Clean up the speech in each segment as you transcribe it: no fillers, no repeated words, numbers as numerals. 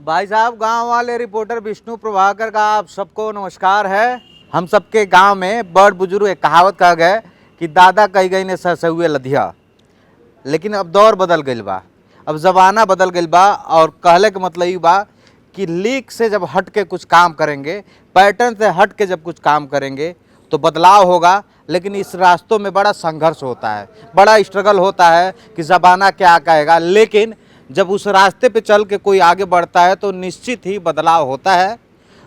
भाई साहब, गांव वाले रिपोर्टर विष्णु प्रभाकर का आप सबको नमस्कार है। हम सबके गांव में बड़ बुजुर्ग एक कहावत कह गए कि दादा कही गई ने सरसुए लधिया। लेकिन अब दौर बदल गई बा, अब ज़माना बदल गई बा और कहले के मतलब ये बा कि लीक से जब हट के कुछ काम करेंगे, पैटर्न से हट के जब कुछ काम करेंगे तो बदलाव होगा। लेकिन इस रास्तों में बड़ा संघर्ष होता है, बड़ा स्ट्रगल होता है कि ज़माना क्या कहेगा। लेकिन जब उस रास्ते पे चल के कोई आगे बढ़ता है तो निश्चित ही बदलाव होता है।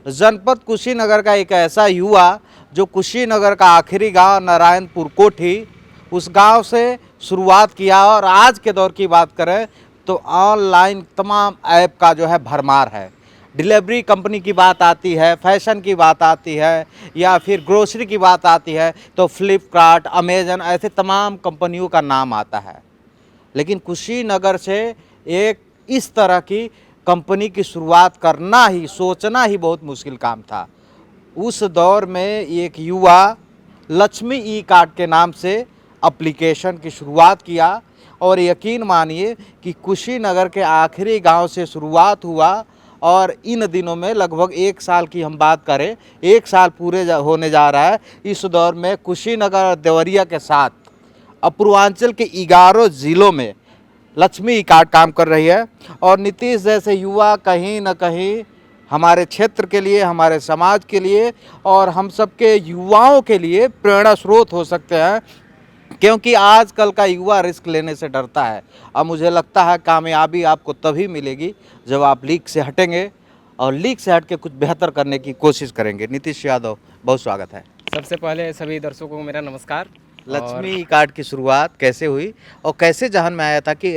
जनपद कुशीनगर का एक ऐसा युवा जो कुशीनगर का आखिरी गांव नारायणपुर कोठी, उस गांव से शुरुआत किया और आज के दौर की बात करें तो ऑनलाइन तमाम ऐप का जो है भरमार है। डिलीवरी कंपनी की बात आती है, फैशन की बात आती है या फिर ग्रोसरी की बात आती है तो फ्लिपकार्ट, अमेजन, ऐसे तमाम कंपनियों का नाम आता है। लेकिन कुशीनगर से एक इस तरह की कंपनी की शुरुआत करना ही, सोचना ही बहुत मुश्किल काम था। उस दौर में एक युवा लक्ष्मी ई कार्ड के नाम से एप्लीकेशन की शुरुआत किया और यकीन मानिए कि कुशीनगर के आखिरी गांव से शुरुआत हुआ और इन दिनों में लगभग 1 साल की हम बात करें, 1 साल पूरे होने जा रहा है। इस दौर में कुशीनगर और देवरिया के साथ पूर्वांचल के 11 ज़िलों में लक्ष्मी ई कार्ड काम कर रही है। और नीतीश जैसे युवा कहीं न कहीं हमारे क्षेत्र के लिए, हमारे समाज के लिए और हम सबके युवाओं के लिए प्रेरणा स्रोत हो सकते हैं, क्योंकि आजकल का युवा रिस्क लेने से डरता है। अब मुझे लगता है कामयाबी आपको तभी मिलेगी जब आप लीक से हटेंगे और लीक से हट के कुछ बेहतर करने की कोशिश करेंगे। नीतीश यादव, बहुत स्वागत है। सबसे पहले सभी दर्शकों को मेरा नमस्कार। लक्ष्मी ई कार्ड की शुरुआत कैसे हुई और कैसे जहन में आया था कि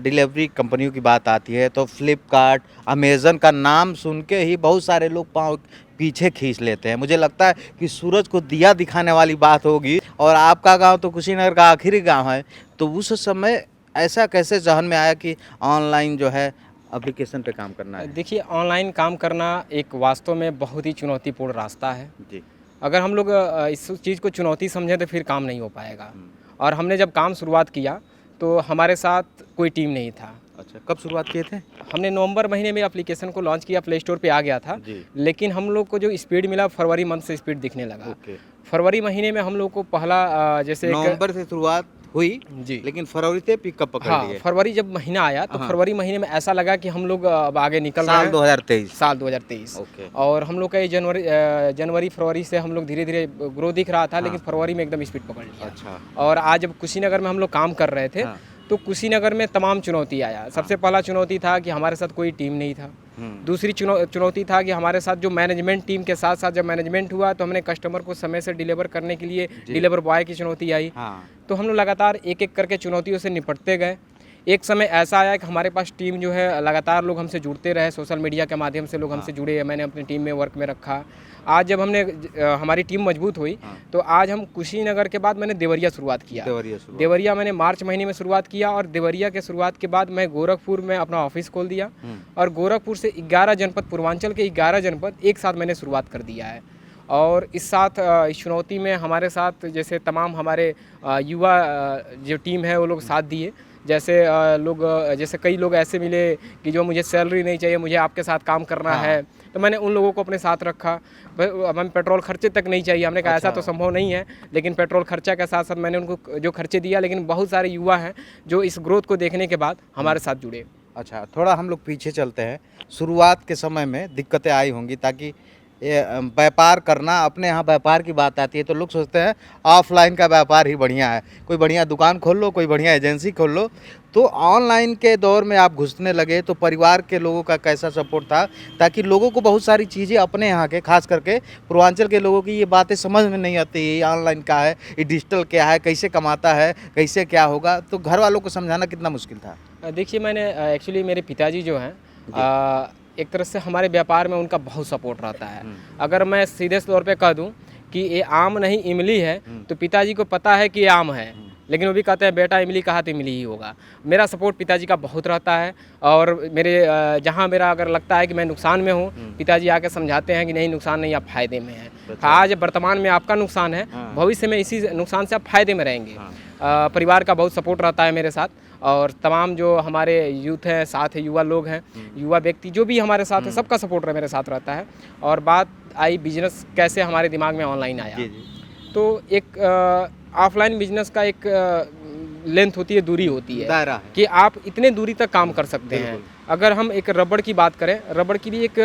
डिलीवरी कंपनियों की बात आती है तो फ्लिपकार्ट, अमेज़न का नाम सुन के ही बहुत सारे लोग पाँव पीछे खींच लेते हैं। मुझे लगता है कि सूरज को दिया दिखाने वाली बात होगी। और आपका गांव तो कुशीनगर का आखिरी गांव है, तो उस समय ऐसा कैसे जहन में आया कि ऑनलाइन जो है एप्लीकेशन पे काम करना है? देखिए, ऑनलाइन काम करना एक वास्तव में बहुत ही चुनौतीपूर्ण रास्ता है। जी। अगर हम लोग इस चीज़ को चुनौती समझें तो फिर काम नहीं हो पाएगा। और हमने जब काम शुरुआत किया तो हमारे साथ कोई टीम नहीं था। अच्छा, कब शुरुआत किए थे? हमने नवंबर महीने में एप्लीकेशन को लॉन्च किया, प्ले स्टोर पे आ गया था। जी। लेकिन हम लोग को जो स्पीड मिला फरवरी मंथ से स्पीड दिखने लगा। ओके। फरवरी महीने में हम लोग को पहला जैसे नवंबर से शुरुआत हुई जी, लेकिन फरवरी से पिकअप पकड़ हाँ, लिए। फरवरी जब महीना आया तो हाँ। फरवरी महीने में ऐसा लगा कि हम लोग अब आगे निकल रहे साल हैं। 2023। साल 2023। ओके। और हम लोग का ये जनवरी फरवरी से हम लोग धीरे धीरे ग्रो दिख रहा था। लेकिन फरवरी में एकदम स्पीड पकड़ लिया। अच्छा। और आज जब कुशीनगर में हम लोग काम कर रहे थे हाँ। तो कुशीनगर में तमाम चुनौती आया। सबसे पहला चुनौती था कि हमारे साथ कोई टीम नहीं था। दूसरी चुनौती था कि हमारे साथ जो मैनेजमेंट टीम के साथ साथ जब मैनेजमेंट हुआ तो हमने कस्टमर को समय से डिलीवर करने के लिए डिलीवर बॉय की चुनौती आई। हाँ। तो हम लोग लगातार एक एक करके चुनौतियों से निपटते गए। एक समय ऐसा आया कि हमारे पास टीम जो है लगातार लोग हमसे जुड़ते रहे, सोशल मीडिया के माध्यम से लोग हमसे जुड़े। मैंने अपनी टीम में वर्क में रखा। आज जब हमने हमारी टीम मजबूत हुई तो आज हम कुशीनगर के बाद मैंने देवरिया शुरुआत किया। देवरिया मैंने मार्च महीने में शुरुआत किया और देवरिया के शुरुआत के बाद मैं गोरखपुर में अपना ऑफिस खोल दिया। और गोरखपुर से 11 जनपद, पूर्वांचल के 11 जनपद एक साथ मैंने शुरुआत कर दिया है। और इस साथ इस चुनौती में हमारे साथ जैसे तमाम हमारे युवा जो टीम है वो लोग साथ दिए। जैसे कई लोग ऐसे मिले कि जो मुझे सैलरी नहीं चाहिए, मुझे आपके साथ काम करना है, तो मैंने उन लोगों को अपने साथ रखा। हमें पेट्रोल खर्चे तक नहीं चाहिए, हमने कहा ऐसा तो संभव नहीं है, लेकिन पेट्रोल खर्चा के साथ साथ मैंने उनको जो खर्चे दिया। लेकिन बहुत सारे युवा हैं जो इस ग्रोथ को देखने के बाद हमारे साथ जुड़े। अच्छा, थोड़ा हम लोग पीछे चलते हैं। शुरुआत के समय में दिक्कतें आई होंगी, ताकि ये व्यापार करना, अपने यहाँ व्यापार की बात आती है तो लोग सोचते हैं ऑफलाइन का व्यापार ही बढ़िया है, कोई बढ़िया दुकान खोल लो, कोई बढ़िया एजेंसी खोल लो। तो ऑनलाइन के दौर में आप घुसने लगे तो परिवार के लोगों का कैसा सपोर्ट था, ताकि लोगों को बहुत सारी चीज़ें अपने यहाँ के, खास करके पूर्वांचल के लोगों की ये बातें समझ में नहीं आती, ये ऑनलाइन क्या है, ये डिजिटल क्या है, कैसे कमाता है, कैसे क्या होगा, तो घर वालों को समझाना कितना मुश्किल था? देखिए, मैंने एक्चुअली मेरे पिताजी जो हैं एक तरह से हमारे व्यापार में उनका बहुत सपोर्ट रहता है। अगर मैं सीधे तौर पे कह दूं कि ये आम नहीं इमली है तो पिताजी को पता है कि ये आम है, लेकिन वो भी कहते हैं बेटा इमली कहा तो इमली ही होगा। मेरा सपोर्ट पिताजी का बहुत रहता है। और मेरे जहाँ मेरा अगर लगता है कि मैं नुकसान में हूँ, पिताजी आके समझाते हैं कि नहीं, नुकसान नहीं, आप फायदे में हैं। आज वर्तमान में आपका नुकसान है, भविष्य में इसी नुकसान से आप फायदे में रहेंगे। परिवार का बहुत सपोर्ट रहता है मेरे साथ, और तमाम जो हमारे यूथ हैं, साथ है युवा लोग हैं, युवा व्यक्ति जो भी हमारे साथ है, सबका सपोर्ट मेरे साथ रहता है। और बात आई बिजनेस कैसे हमारे दिमाग में ऑनलाइन आया, तो एक ऑफलाइन बिजनेस का एक लेंथ होती है, दूरी होती है, दायरा है कि आप इतने दूरी तक काम कर सकते हैं। अगर हम एक रबड़ की बात करें, रबड़ की भी एक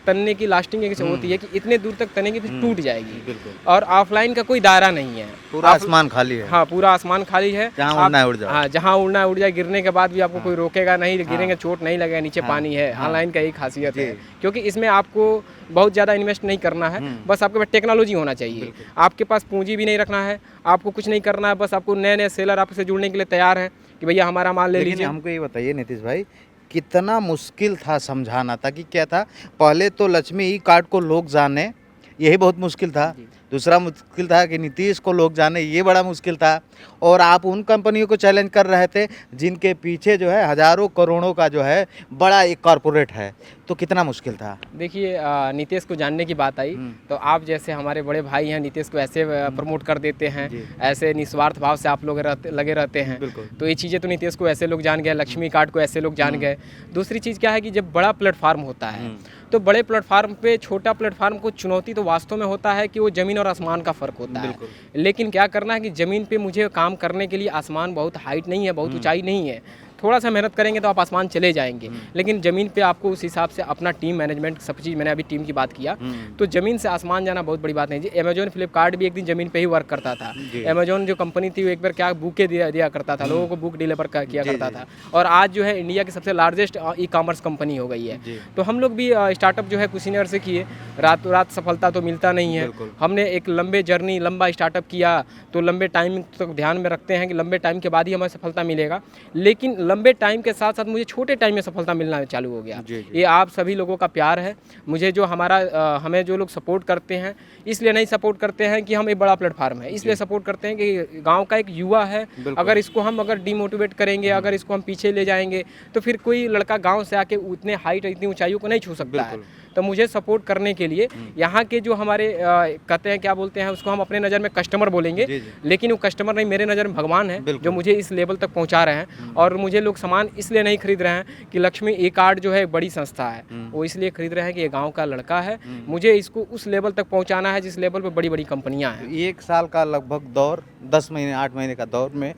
तनने की लास्टिंग एक होती है कि इतने दूर तक तनेगी फिर टूट जाएगी, और ऑफलाइन का कोई दायरा नहीं है, पूरा आसमान खाली है। हाँ, पूरा आसमान खाली है, जहाँ उड़ना है उड़ जाओ। हाँ, जहाँ उड़ना है उड़ जाए, गिरने के बाद भी आपको कोई रोकेगा नहीं, गिरेंगे चोट नहीं लगेगा, नीचे पानी है। ऑनलाइन का यही खासियत है, क्योंकि इसमें आपको बहुत ज़्यादा इन्वेस्ट नहीं करना है, बस आपके पास टेक्नोलॉजी होना चाहिए, आपके पास पूंजी भी नहीं रखना है, आपको कुछ नहीं करना है, बस आपको नए नए सेलर आपसे जुड़ने के लिए तैयार हैं कि भैया हमारा माल ले लीजिए। हमको ये बताइए नीतीश भाई, कितना मुश्किल था समझाना था कि क्या था, पहले तो लक्ष्मी ई कार्ड को लोग जाने, यही बहुत मुश्किल था। दूसरा मुश्किल था कि नीतीश को लोग जाने, ये बड़ा मुश्किल था। और आप उन कंपनियों को चैलेंज कर रहे थे जिनके पीछे जो है हजारों करोड़ों का जो है बड़ा एक कॉरपोरेट है, तो कितना मुश्किल था। देखिए, नीतीश को जानने की बात आई तो आप जैसे हमारे बड़े भाई हैं, नीतीश को ऐसे प्रमोट कर देते हैं, ऐसे निस्वार्थ भाव से आप लोग लगे रहते हैं, तो ये चीज़ें तो नीतीश को ऐसे लोग जान गए, लक्ष्मी कार्ड को ऐसे लोग जान गए। दूसरी चीज़ क्या है कि जब बड़ा प्लेटफार्म होता है तो बड़े प्लेटफार्म पे छोटा प्लेटफार्म को चुनौती तो वास्तव में होता है कि वो ज़मीन और आसमान का फ़र्क होता है। लेकिन क्या करना है कि ज़मीन पे मुझे काम करने के लिए आसमान बहुत हाइट नहीं है, बहुत ऊंचाई नहीं है, थोड़ा सा मेहनत करेंगे तो आप आसमान चले जाएंगे। लेकिन ज़मीन पे आपको उस हिसाब से अपना टीम मैनेजमेंट सब चीज़, मैंने अभी टीम की बात किया, तो ज़मीन से आसमान जाना बहुत बड़ी बात नहीं जी। अमेजोन फ्लिपकार्ट भी एक दिन ज़मीन पे ही वर्क करता था। अमेजोन जो कंपनी थी वो एक बार क्या बुकें दिया करता था, लोगों को बुक डिलीवर किया करता था, और आज जो है इंडिया की सबसे लार्जेस्ट ई कॉमर्स कंपनी हो गई है। तो हम लोग भी स्टार्टअप जो है कुशीनगर से किए, रातों रात सफलता तो मिलता नहीं है। हमने एक लंबा स्टार्टअप किया, तो लंबे टाइम तक ध्यान में रखते हैं कि लंबे टाइम के बाद ही हमें सफलता मिलेगा, लेकिन लंबे टाइम के साथ साथ मुझे छोटे टाइम में सफलता मिलना चालू हो गया। ये आप सभी लोगों का प्यार है मुझे, जो हमें जो लोग सपोर्ट करते हैं, इसलिए नहीं सपोर्ट करते हैं कि हम एक बड़ा प्लेटफार्म है, इसलिए सपोर्ट करते हैं कि गांव का एक युवा है, अगर इसको हम डिमोटिवेट करेंगे, अगर इसको हम पीछे ले जाएंगे, तो फिर कोई लड़का गाँव से आके उतने हाइट, इतनी ऊंचाइयों को नहीं छू सकता है। तो मुझे सपोर्ट करने के लिए यहाँ के जो हमारे कहते हैं, क्या बोलते हैं उसको, हम अपने नज़र में कस्टमर बोलेंगे, लेकिन वो कस्टमर नहीं, मेरे नज़र में भगवान है जो मुझे इस लेवल तक पहुँचा रहे हैं। और मुझे लोग सामान इसलिए नहीं खरीद रहे हैं कि लक्ष्मी ई कार्ड जो है एक बड़ी संस्था है, वो इसलिए खरीद रहे हैं कि ये गाँव का लड़का है, मुझे इसको उस लेवल तक पहुँचाना है जिस लेवल पर बड़ी बड़ी कंपनियाँ हैं। 1 साल का लगभग दौर, 10 महीने 8 महीने का दौर में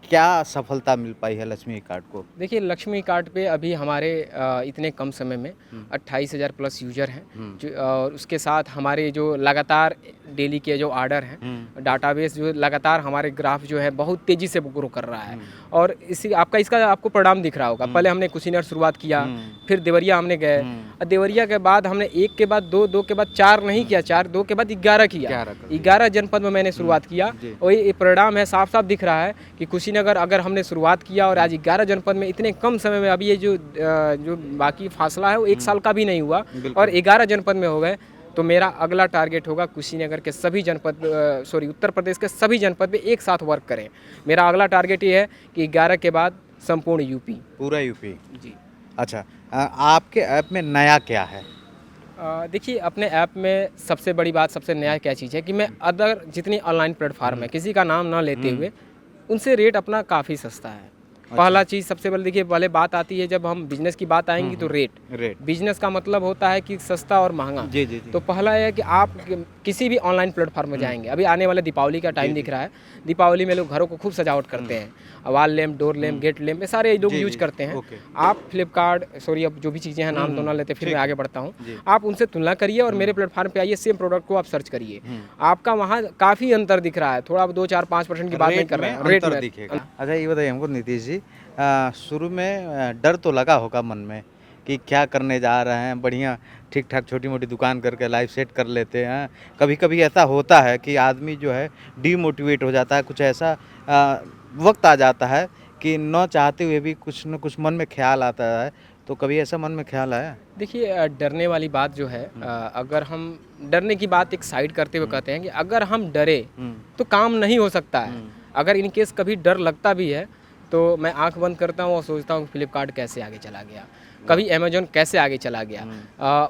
क्या सफलता मिल पाई है लक्ष्मी कार्ड को? देखिए, लक्ष्मी कार्ड पे अभी हमारे इतने कम समय में 28,000 प्लस यूजर हैं, और उसके साथ हमारे जो लगातार डेली के जो ऑर्डर हैं, डाटाबेस जो लगातार हमारे ग्राफ जो है बहुत तेज़ी से ग्रो कर रहा है, और इसका आपको परिणाम दिख रहा होगा। पहले हमने कुशीनगर शुरुआत किया, फिर देवरिया हमने गए, और देवरिया के बाद हमने 1 के बाद 2, 2 के बाद 4 नहीं किया, 2 के बाद 11 किया, 11 जनपद में मैंने शुरुआत किया, और ये परिणाम है, साफ साफ दिख रहा है कि कुशीनगर अगर हमने शुरुआत किया और आज 11 जनपद में इतने कम समय में, अभी ये जो बाकी फासला है वो 1 साल का भी नहीं हुआ और 11 जनपद में हो गए, तो मेरा अगला टारगेट होगा कुशीनगर के सभी जनपद, उत्तर प्रदेश के सभी जनपद में एक साथ वर्क करें। मेरा अगला टारगेट ये है कि 11 के बाद संपूर्ण यूपी, पूरा यूपी जी। अच्छा, आपके ऐप में नया क्या है? देखिए, अपने ऐप में सबसे बड़ी बात, सबसे नया क्या चीज़ है कि मैं अदर जितनी ऑनलाइन प्लेटफॉर्म है, किसी का नाम ना लेते हुए, उनसे रेट अपना काफ़ी सस्ता है। पहला चीज़ सबसे पहले देखिए, पहले बात आती है जब हम बिजनेस की बात आएंगी तो रेट। बिजनेस का मतलब होता है कि सस्ता और महंगा। जी। तो पहला है कि आप किसी भी ऑनलाइन प्लेटफॉर्म में जाएंगे, अभी आने वाले दीपावली का टाइम दिख रहा है, दीपावली में लोग घरों को खूब सजावट करते हैं, wall lamp, door lamp, gate lamp, ये सारे लोग यूज करते हैं। आप फ्लिपकार्ट, अब जो भी चीज़ें हैं नाम तो ना लेते, फिर मैं आगे बढ़ता हूँ, आप उनसे तुलना करिए और मेरे प्लेटफॉर्म पे आइए, सेम प्रोडक्ट को आप सर्च करिए, आपका वहाँ काफ़ी अंतर दिख रहा है। थोड़ा 2-4-5% की बात नहीं कर रहे हैं, रेट में दिखेगा। अच्छा, ये बताइए हमको नीतीश जी, शुरू में डर तो लगा होगा मन में कि क्या करने जा रहे हैं, बढ़िया ठीक ठाक छोटी मोटी दुकान करके लाइफ सेट कर लेते हैं। कभी कभी ऐसा होता है कि आदमी जो है डीमोटिवेट हो जाता है, कुछ ऐसा वक्त आ जाता है कि न चाहते हुए भी कुछ न कुछ मन में ख्याल आता है, तो कभी ऐसा मन में ख्याल आया? देखिए, डरने वाली बात जो है, अगर हम डरने की बात एक साइड करते हुए कहते हैं कि अगर हम डरे तो काम नहीं हो सकता है। अगर इन केस कभी डर लगता भी है तो मैं आंख बंद करता हूँ और सोचता हूँ फ्लिपकार्ट कैसे आगे चला गया, कभी अमेजोन कैसे आगे चला गया।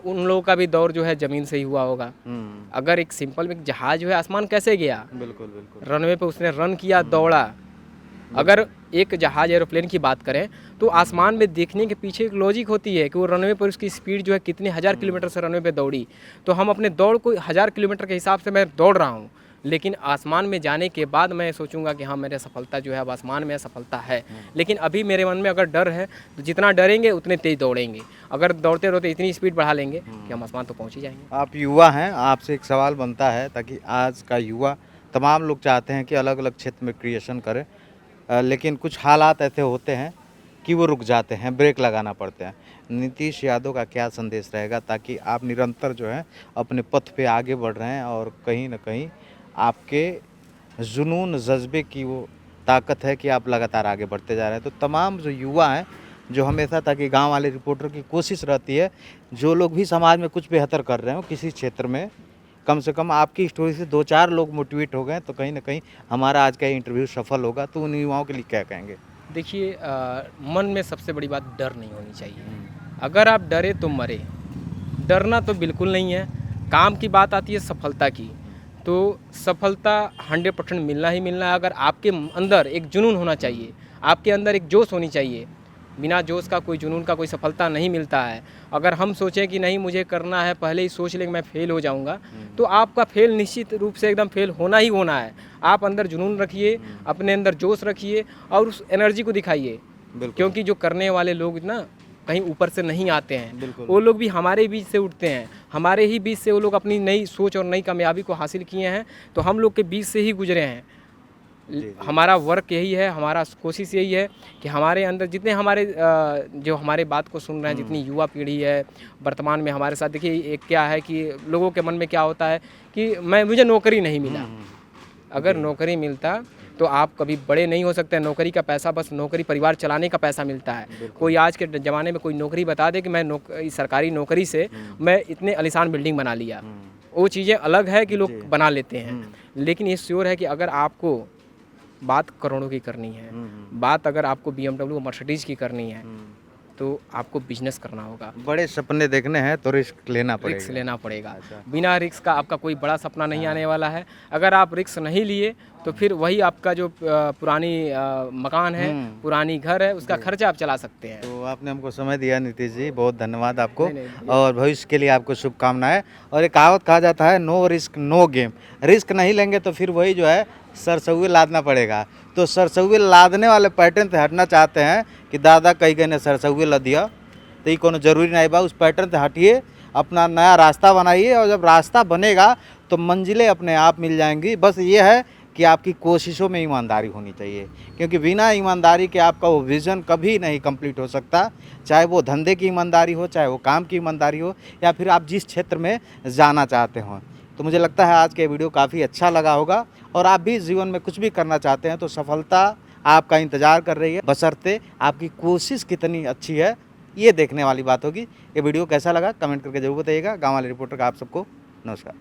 उन लोगों का भी दौर जो है ज़मीन से ही हुआ होगा। अगर एक सिंपल एक जहाज़ जो है आसमान कैसे गया, बिल्कुल। रनवे पे उसने रन किया, दौड़ा, अगर एक जहाज़ एरोप्लेन की बात करें तो आसमान में देखने के पीछे एक लॉजिक होती है कि वो रनवे पर उसकी स्पीड जो है कितने हज़ार किलोमीटर से रनवे पे दौड़ी। तो हम अपने दौड़ को 1000 किलोमीटर के हिसाब से मैं दौड़ रहा हूँ, लेकिन आसमान में जाने के बाद मैं सोचूंगा कि हाँ मेरी सफलता जो है अब आसमान में सफलता है। लेकिन अभी मेरे मन में अगर डर है तो जितना डरेंगे उतने तेज दौड़ेंगे, अगर दौड़ते दौड़ते इतनी स्पीड बढ़ा लेंगे कि हम आसमान तो पहुँच ही जाएंगे। आप युवा हैं, आपसे एक सवाल बनता है, ताकि आज का युवा तमाम लोग चाहते हैं कि अलग अलग क्षेत्र में क्रिएशन करें, लेकिन कुछ हालात ऐसे होते हैं कि वो रुक जाते हैं, ब्रेक लगाना पड़ते हैं। नीतीश यादव का क्या संदेश रहेगा, ताकि आप निरंतर जो है अपने पथ पे आगे बढ़ रहे हैं और कहीं ना कहीं आपके जुनून जज्बे की वो ताकत है कि आप लगातार आगे बढ़ते जा रहे हैं। तो तमाम जो युवा हैं, जो हमेशा, ताकि गांव वाले रिपोर्टर की कोशिश रहती है, जो लोग भी समाज में कुछ बेहतर कर रहे हो किसी क्षेत्र में, कम से कम आपकी स्टोरी से 2-4 लोग मोटिवेट हो गए तो कहीं ना कहीं हमारा आज का इंटरव्यू सफल होगा। तो उन युवाओं के लिए क्या कहेंगे? देखिए मन में सबसे बड़ी बात डर नहीं होनी चाहिए। अगर आप डरे तो मरे, डरना तो बिल्कुल नहीं है। काम की बात आती है सफलता की, तो सफलता 100% मिलना ही मिलना है। अगर आपके अंदर एक जुनून होना चाहिए, आपके अंदर एक जोश होनी चाहिए। बिना जोश का, कोई जुनून का कोई सफलता नहीं मिलता है। अगर हम सोचें कि नहीं मुझे करना है, पहले ही सोच लें कि मैं फेल हो जाऊंगा, तो आपका फेल निश्चित रूप से एकदम फेल होना ही होना है। आप अंदर जुनून रखिए, अपने अंदर जोश रखिए और उस एनर्जी को दिखाइए, क्योंकि जो करने वाले लोग ना कहीं ऊपर से नहीं आते हैं, वो लोग भी हमारे बीच से उठते हैं, हमारे ही बीच से वो लोग अपनी नई सोच और नई कामयाबी को हासिल किए हैं। तो हम लोग के बीच से ही गुजरे हैं। हमारा वर्क यही है, हमारा कोशिश यही है कि हमारे अंदर जितने हमारे जो हमारे बात को सुन रहे हैं, जितनी युवा पीढ़ी है वर्तमान में हमारे साथ, देखिए एक क्या है कि लोगों के मन में क्या होता है कि मुझे नौकरी नहीं मिला। अगर नौकरी मिलता तो आप कभी बड़े नहीं हो सकते। नौकरी का पैसा, बस नौकरी परिवार चलाने का पैसा मिलता है। कोई आज के ज़माने में कोई नौकरी बता दे कि मैं सरकारी नौकरी से मैं इतने आलीशान बिल्डिंग बना लिया, वो चीज़ें अलग है कि लोग बना लेते हैं। लेकिन ये श्योर है कि अगर आपको बात करोड़ों की करनी है, बात अगर आपको BMW मर्सिडीज की करनी है, तो आपको बिजनेस करना होगा। बड़े सपने देखने हैं तो रिस्क लेना पड़ेगा। रिस्क लेना पड़ेगा। बिना रिस्क का आपका कोई बड़ा सपना नहीं आने वाला है। अगर आप रिस्क नहीं लिए तो फिर वही आपका जो पुरानी मकान है, पुरानी घर है, उसका खर्चा आप चला सकते हैं। तो आपने हमको समय दिया नीतीश जी, बहुत धन्यवाद आपको। और भविष्य के लिए आपको शुभकामनाएं। और एक कहावत कहा जाता है, no risk no game. Risk नहीं लेंगे तो फिर वही जो है सरसौए लादना पड़ेगा। तो सरसौए लादने वाले पैटर्न से हटना चाहते हैं कि दादा कहीं कहीं ने सरसौए लद दिया, तो ये कोनो जरूरी नहीं बा। उस पैटर्न से हटिए, अपना नया रास्ता बनाइए, और जब रास्ता बनेगा तो मंजिलें अपने आप मिल जाएंगी। बस ये है कि आपकी कोशिशों में ईमानदारी होनी चाहिए, क्योंकि बिना ईमानदारी के आपका वो विज़न कभी नहीं कंप्लीट हो सकता। चाहे वो धंधे की ईमानदारी हो, चाहे वो काम की ईमानदारी हो, या फिर आप जिस क्षेत्र में जाना चाहते हो। तो मुझे लगता है आज के वीडियो काफ़ी अच्छा लगा होगा। और आप भी जीवन में कुछ भी करना चाहते हैं तो सफलता आपका इंतज़ार कर रही है, बशर्ते आपकी कोशिश कितनी अच्छी है, ये देखने वाली बात होगी। ये वीडियो कैसा लगा कमेंट करके जरूर बताइएगा। गाँव वाले रिपोर्टर का आप सबको नमस्कार।